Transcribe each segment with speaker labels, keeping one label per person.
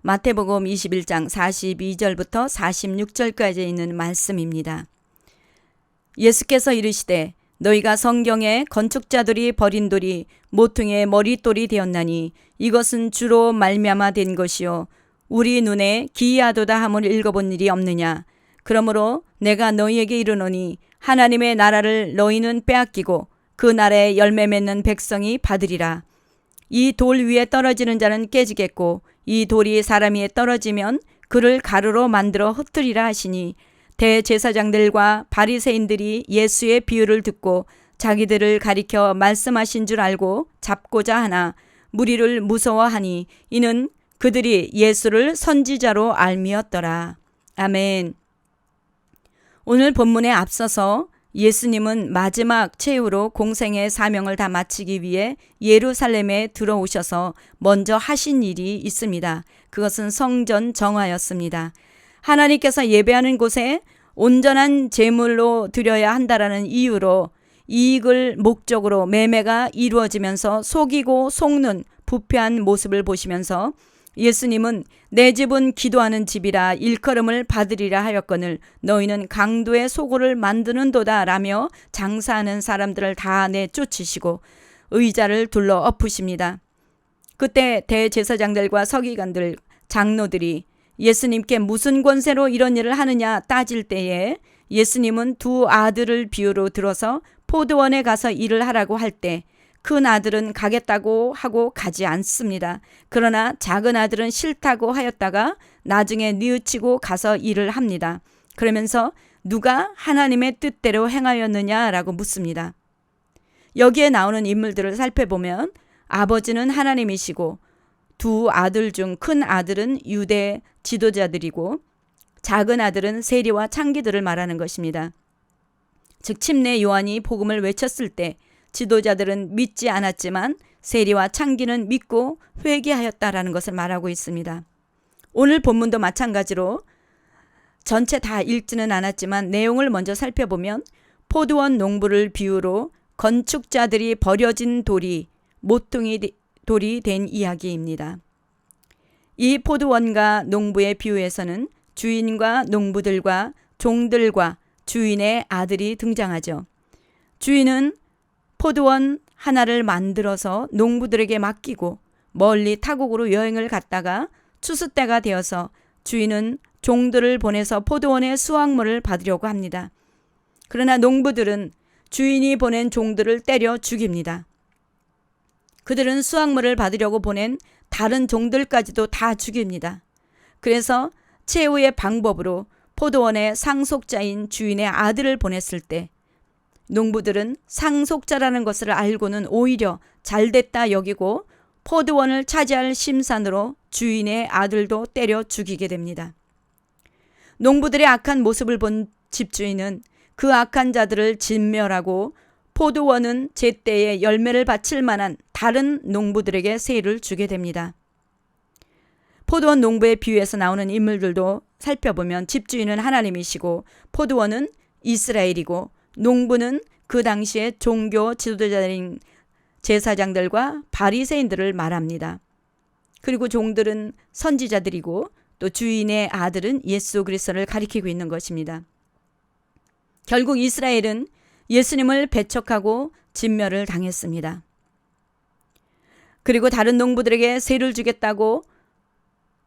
Speaker 1: 마태복음 21장 42절부터 46절까지 있는 말씀입니다. 예수께서 이르시되 너희가 성경에 건축자들이 버린 돌이 모퉁이의 머릿돌이 되었나니 이것은 주로 말미암아 된 것이요 우리 눈에 기이하도다 함을 읽어본 일이 없느냐. 그러므로 내가 너희에게 이르노니 하나님의 나라를 너희는 빼앗기고 그 나라에 열매 맺는 백성이 받으리라. 이 돌 위에 떨어지는 자는 깨지겠고 이 돌이 사람 위에 떨어지면 그를 가루로 만들어 흩으리라 하시니 대제사장들과 바리새인들이 예수의 비유를 듣고 자기들을 가리켜 말씀하신 줄 알고 잡고자 하나 무리를 무서워하니 이는 그들이 예수를 선지자로 알미었더라. 아멘. 오늘 본문에 앞서서 예수님은 마지막 최후로 공생의 사명을 다 마치기 위해 예루살렘에 들어오셔서 먼저 하신 일이 있습니다. 그것은 성전 정화였습니다. 하나님께서 예배하는 곳에 온전한 제물로 드려야 한다라는 이유로 이익을 목적으로 매매가 이루어지면서 속이고 속는 부패한 모습을 보시면서 예수님은 내 집은 기도하는 집이라 일컬음을 받으리라 하였거늘 너희는 강도의 소굴을 만드는도다 라며 장사하는 사람들을 다 내쫓으시고 의자를 둘러 엎으십니다. 그때 대제사장들과 서기관들, 장로들이 예수님께 무슨 권세로 이런 일을 하느냐 따질 때에 예수님은 두 아들을 비유로 들어서 포도원에 가서 일을 하라고 할 때 큰 아들은 가겠다고 하고 가지 않습니다. 그러나 작은 아들은 싫다고 하였다가 나중에 뉘우치고 가서 일을 합니다. 그러면서 누가 하나님의 뜻대로 행하였느냐라고 묻습니다. 여기에 나오는 인물들을 살펴보면 아버지는 하나님이시고 두 아들 중 큰 아들은 유대 지도자들이고 작은 아들은 세리와 창기들을 말하는 것입니다. 즉 침례 요한이 복음을 외쳤을 때 지도자들은 믿지 않았지만 세리와 창기는 믿고 회개하였다라는 것을 말하고 있습니다. 오늘 본문도 마찬가지로 전체 다 읽지는 않았지만 내용을 먼저 살펴보면 포도원 농부를 비유로 건축자들이 버려진 돌이 모퉁이 돌이 된 이야기입니다. 이 포도원과 농부의 비유에서는 주인과 농부들과 종들과 주인의 아들이 등장하죠. 주인은 포도원 하나를 만들어서 농부들에게 맡기고 멀리 타국으로 여행을 갔다가 추수 때가 되어서 주인은 종들을 보내서 포도원의 수확물을 받으려고 합니다. 그러나 농부들은 주인이 보낸 종들을 때려 죽입니다. 그들은 수확물을 받으려고 보낸 다른 종들까지도 다 죽입니다. 그래서 최후의 방법으로 포도원의 상속자인 주인의 아들을 보냈을 때 농부들은 상속자라는 것을 알고는 오히려 잘됐다 여기고 포도원을 차지할 심산으로 주인의 아들도 때려 죽이게 됩니다. 농부들의 악한 모습을 본 집주인은 그 악한 자들을 진멸하고 포도원은 제때에 열매를 바칠 만한 다른 농부들에게 세를 주게 됩니다. 포도원 농부의 비유에서 나오는 인물들도 살펴보면 집주인은 하나님이시고 포도원은 이스라엘이고 농부는 그 당시에 종교 지도자들인 제사장들과 바리새인들을 말합니다. 그리고 종들은 선지자들이고 또 주인의 아들은 예수 그리스도를 가리키고 있는 것입니다. 결국 이스라엘은 예수님을 배척하고 진멸을 당했습니다. 그리고 다른 농부들에게 세를 주겠다고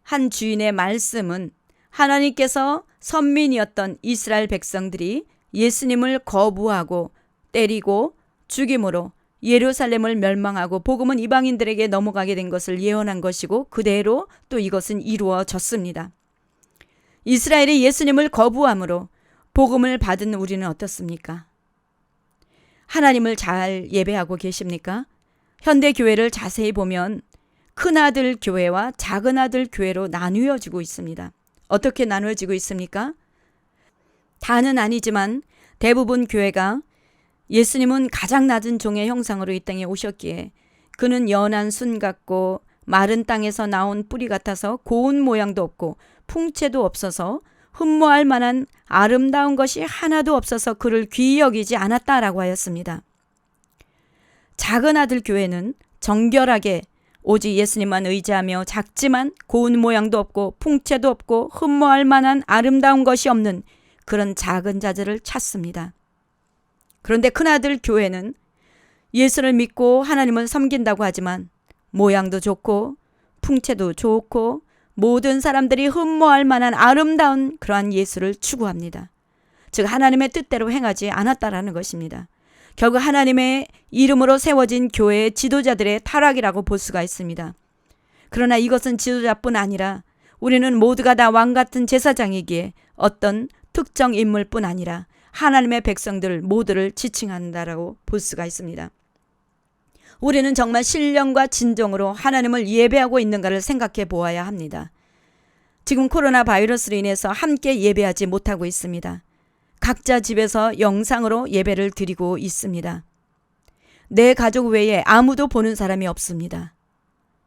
Speaker 1: 한 주인의 말씀은 하나님께서 선민이었던 이스라엘 백성들이 예수님을 거부하고 때리고 죽임으로 예루살렘을 멸망하고 복음은 이방인들에게 넘어가게 된 것을 예언한 것이고 그대로 또 이것은 이루어졌습니다. 이스라엘이 예수님을 거부함으로 복음을 받은 우리는 어떻습니까? 하나님을 잘 예배하고 계십니까? 현대 교회를 자세히 보면 큰아들 교회와 작은아들 교회로 나누어지고 있습니다. 어떻게 나누어지고 있습니까? 다는 아니지만 대부분 교회가 예수님은 가장 낮은 종의 형상으로 이 땅에 오셨기에 그는 연한 순 같고 마른 땅에서 나온 뿌리 같아서 고운 모양도 없고 풍채도 없어서 흠모할 만한 아름다운 것이 하나도 없어서 그를 귀히 여기지 않았다라고 하였습니다. 작은 아들 교회는 정결하게 오직 예수님만 의지하며 작지만 고운 모양도 없고 풍채도 없고 흠모할 만한 아름다운 것이 없는 그런 작은 자들을 찾습니다. 그런데 큰아들 교회는 예수를 믿고 하나님을 섬긴다고 하지만 모양도 좋고 풍채도 좋고 모든 사람들이 흠모할 만한 아름다운 그러한 예수를 추구합니다. 즉 하나님의 뜻대로 행하지 않았다라는 것입니다. 결국 하나님의 이름으로 세워진 교회의 지도자들의 타락이라고 볼 수가 있습니다. 그러나 이것은 지도자뿐 아니라 우리는 모두가 다 왕같은 제사장이기에 어떤 특정 인물뿐 아니라 하나님의 백성들 모두를 지칭한다라고 볼 수가 있습니다. 우리는 정말 신령과 진정으로 하나님을 예배하고 있는가를 생각해 보아야 합니다. 지금 코로나 바이러스로 인해서 함께 예배하지 못하고 있습니다. 각자 집에서 영상으로 예배를 드리고 있습니다. 내 가족 외에 아무도 보는 사람이 없습니다.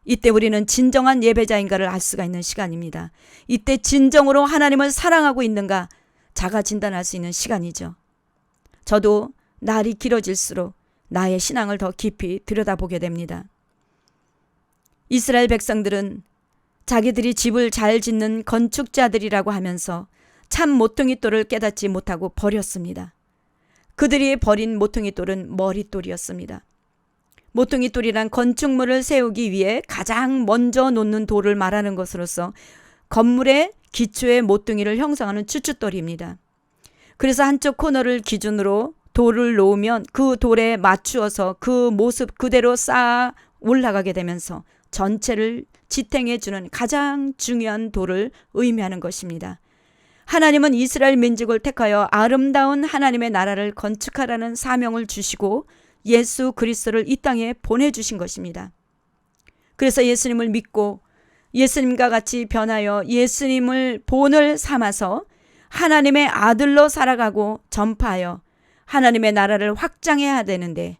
Speaker 1: 이때 우리는 진정한 예배자인가를 알 수가 있는 시간입니다. 이때 진정으로 하나님을 사랑하고 있는가 자가 진단할 수 있는 시간이죠. 저도 날이 길어질수록 나의 신앙을 더 깊이 들여다보게 됩니다. 이스라엘 백성들은 자기들이 집을 잘 짓는 건축자들이라고 하면서 참 모퉁이돌을 깨닫지 못하고 버렸습니다. 그들이 버린 모퉁이돌은 머릿돌이었습니다. 모퉁이돌이란 건축물을 세우기 위해 가장 먼저 놓는 돌을 말하는 것으로서 건물의 기초의 모퉁이를 형성하는 추춧돌입니다. 그래서 한쪽 코너를 기준으로 돌을 놓으면 그 돌에 맞추어서 그 모습 그대로 쌓아 올라가게 되면서 전체를 지탱해주는 가장 중요한 돌을 의미하는 것입니다. 하나님은 이스라엘 민족을 택하여 아름다운 하나님의 나라를 건축하라는 사명을 주시고 예수 그리스도를 이 땅에 보내주신 것입니다. 그래서 예수님을 믿고 예수님과 같이 변하여 예수님을 본을 삼아서 하나님의 아들로 살아가고 전파하여 하나님의 나라를 확장해야 되는데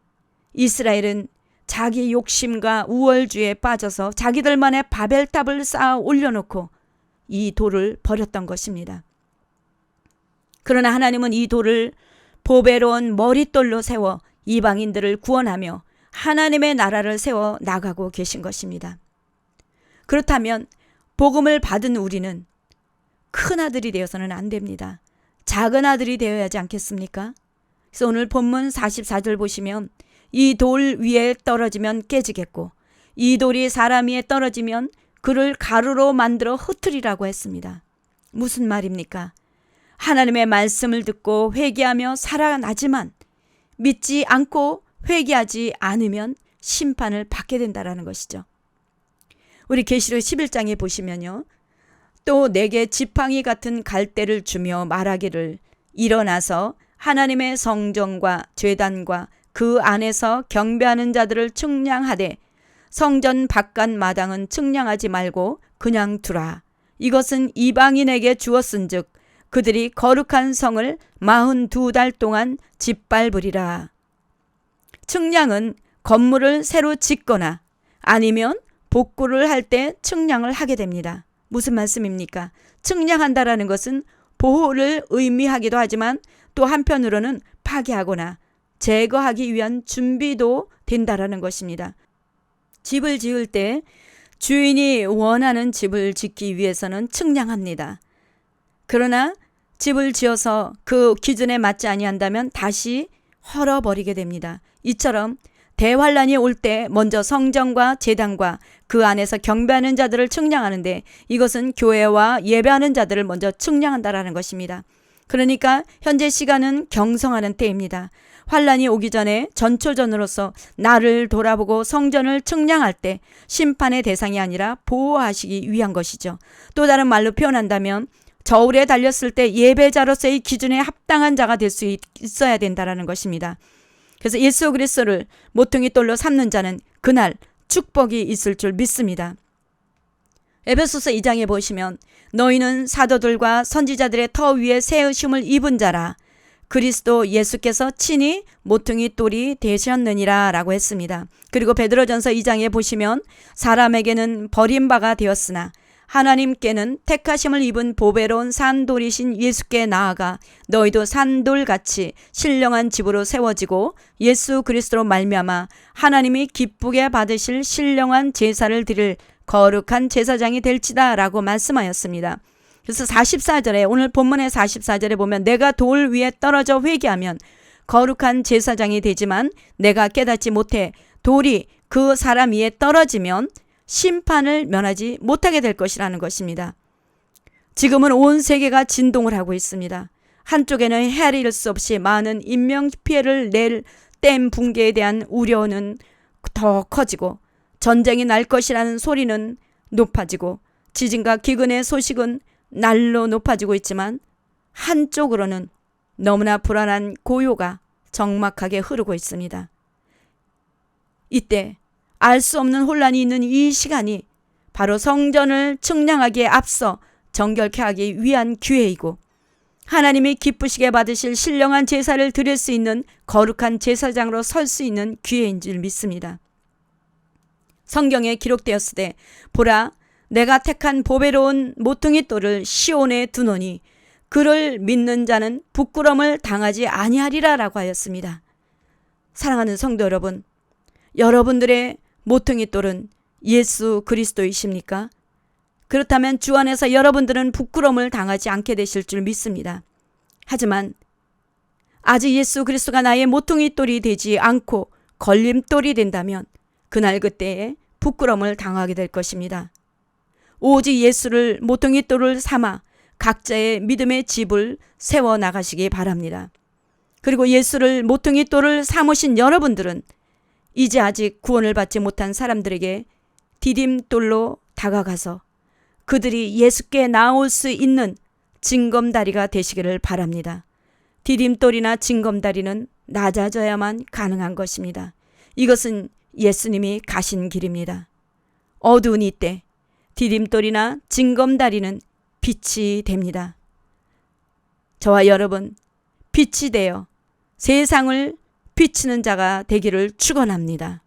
Speaker 1: 이스라엘은 자기 욕심과 우월주의에 빠져서 자기들만의 바벨탑을 쌓아 올려놓고 이 돌을 버렸던 것입니다. 그러나 하나님은 이 돌을 보배로운 머릿돌로 세워 이방인들을 구원하며 하나님의 나라를 세워 나가고 계신 것입니다. 그렇다면 복음을 받은 우리는 큰 아들이 되어서는 안 됩니다. 작은 아들이 되어야 하지 않겠습니까? 그래서 오늘 본문 44절 보시면 이 돌 위에 떨어지면 깨지겠고 이 돌이 사람 위에 떨어지면 그를 가루로 만들어 흩으리라고 했습니다. 무슨 말입니까? 하나님의 말씀을 듣고 회개하며 살아나지만 믿지 않고 회개하지 않으면 심판을 받게 된다는 것이죠. 우리 계시록 11장에 보시면요. 또 내게 지팡이 같은 갈대를 주며 말하기를 일어나서 하나님의 성전과 제단과 그 안에서 경배하는 자들을 측량하되 성전 바깥 마당은 측량하지 말고 그냥 두라. 이것은 이방인에게 주었은즉 그들이 거룩한 성을 42달 동안 짓밟으리라. 측량은 건물을 새로 짓거나 아니면 복구를 할 때 측량을 하게 됩니다. 무슨 말씀입니까? 측량한다라는 것은 보호를 의미하기도 하지만 또 한편으로는 파괴하거나 제거하기 위한 준비도 된다라는 것입니다. 집을 지을 때 주인이 원하는 집을 짓기 위해서는 측량합니다. 그러나 집을 지어서 그 기준에 맞지 아니한다면 다시 헐어버리게 됩니다. 이처럼 대환란이 올 때 먼저 성전과 제단과 그 안에서 경배하는 자들을 측량하는데 이것은 교회와 예배하는 자들을 먼저 측량한다라는 것입니다. 그러니까 현재 시간은 경성하는 때입니다. 환란이 오기 전에 전초전으로서 나를 돌아보고 성전을 측량할 때 심판의 대상이 아니라 보호하시기 위한 것이죠. 또 다른 말로 표현한다면 저울에 달렸을 때 예배자로서의 기준에 합당한 자가 될 수 있어야 된다는 것입니다. 그래서 예수 그리스도를 모퉁이돌로 삼는 자는 그날 축복이 있을 줄 믿습니다. 에베소서 2장에 보시면 너희는 사도들과 선지자들의 터 위에 세우심을 입은 자라 그리스도 예수께서 친히 모퉁이돌이 되셨느니라 라고 했습니다. 그리고 베드로전서 2장에 보시면 사람에게는 버림바가 되었으나 하나님께는 택하심을 입은 보배로운 산돌이신 예수께 나아가 너희도 산돌같이 신령한 집으로 세워지고 예수 그리스도로 말미암아 하나님이 기쁘게 받으실 신령한 제사를 드릴 거룩한 제사장이 될지다 라고 말씀하였습니다. 그래서 44절에 오늘 본문의 44절에 보면 내가 돌 위에 떨어져 회개하면 거룩한 제사장이 되지만 내가 깨닫지 못해 돌이 그 사람 위에 떨어지면 심판을 면하지 못하게 될 것이라는 것입니다. 지금은 온 세계가 진동을 하고 있습니다. 한쪽에는 헤아릴 수 없이 많은 인명피해를 낼 댐 붕괴에 대한 우려는 더 커지고 전쟁이 날 것이라는 소리는 높아지고 지진과 기근의 소식은 날로 높아지고 있지만 한쪽으로는 너무나 불안한 고요가 적막하게 흐르고 있습니다. 이때 알 수 없는 혼란이 있는 이 시간이 바로 성전을 측량하기에 앞서 정결케 하기 위한 기회이고 하나님이 기쁘시게 받으실 신령한 제사를 드릴 수 있는 거룩한 제사장으로 설 수 있는 기회인 줄 믿습니다. 성경에 기록되었으되 보라 내가 택한 보배로운 모퉁이 돌을 시온에 두노니 그를 믿는 자는 부끄러움을 당하지 아니하리라 라고 하였습니다. 사랑하는 성도 여러분, 여러분들의 모퉁이 돌은 예수 그리스도이십니까? 그렇다면 주 안에서 여러분들은 부끄러움을 당하지 않게 되실 줄 믿습니다. 하지만 아직 예수 그리스도가 나의 모퉁이 돌이 되지 않고 걸림돌이 된다면 그날 그때에 부끄러움을 당하게 될 것입니다. 오직 예수를 모퉁이 돌을 삼아 각자의 믿음의 집을 세워 나가시기 바랍니다. 그리고 예수를 모퉁이 돌을 삼으신 여러분들은 이제 아직 구원을 받지 못한 사람들에게 디딤돌로 다가가서 그들이 예수께 나올 수 있는 징검다리가 되시기를 바랍니다. 디딤돌이나 징검다리는 낮아져야만 가능한 것입니다. 이것은 예수님이 가신 길입니다. 어두운 이때 디딤돌이나 징검다리는 빛이 됩니다. 저와 여러분 빛이 되어 세상을 비치는 자가 되기를 축원합니다.